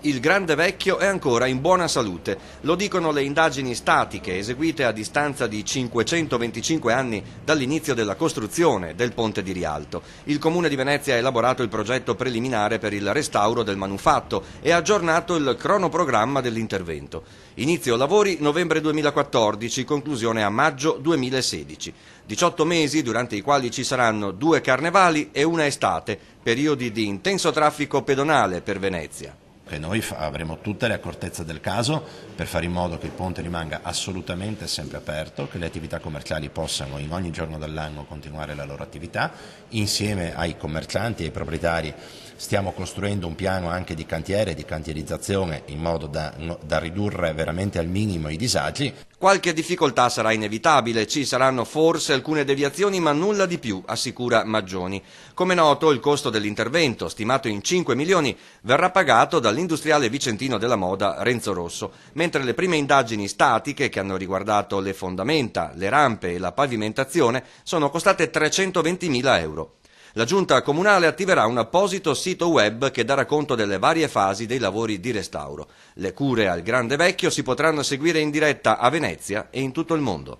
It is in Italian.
Il Grande Vecchio è ancora in buona salute, lo dicono le indagini statiche eseguite a distanza di 525 anni dall'inizio della costruzione del ponte di Rialto. Il Comune di Venezia ha elaborato il progetto preliminare per il restauro del manufatto e ha aggiornato il cronoprogramma dell'intervento. Inizio lavori novembre 2014, conclusione a maggio 2016. 18 mesi durante i quali ci saranno 2 carnevali e una estate, periodi di intenso traffico pedonale per Venezia. Noi avremo tutte le accortezze del caso per fare in modo che il ponte rimanga assolutamente sempre aperto, che le attività commerciali possano in ogni giorno dell'anno continuare la loro attività. Insieme ai commercianti e ai proprietari stiamo costruendo un piano anche di cantiere, di cantierizzazione, in modo da ridurre veramente al minimo i disagi. Qualche difficoltà sarà inevitabile, ci saranno forse alcune deviazioni ma nulla di più, assicura Maggioni. Come noto, il costo dell'intervento, stimato in 5 milioni, verrà pagato dall'industriale vicentino della moda Renzo Rosso, mentre le prime indagini statiche che hanno riguardato le fondamenta, le rampe e la pavimentazione sono costate 320.000 euro. La Giunta Comunale attiverà un apposito sito web che darà conto delle varie fasi dei lavori di restauro. Le cure al Grande Vecchio si potranno seguire in diretta a Venezia e in tutto il mondo.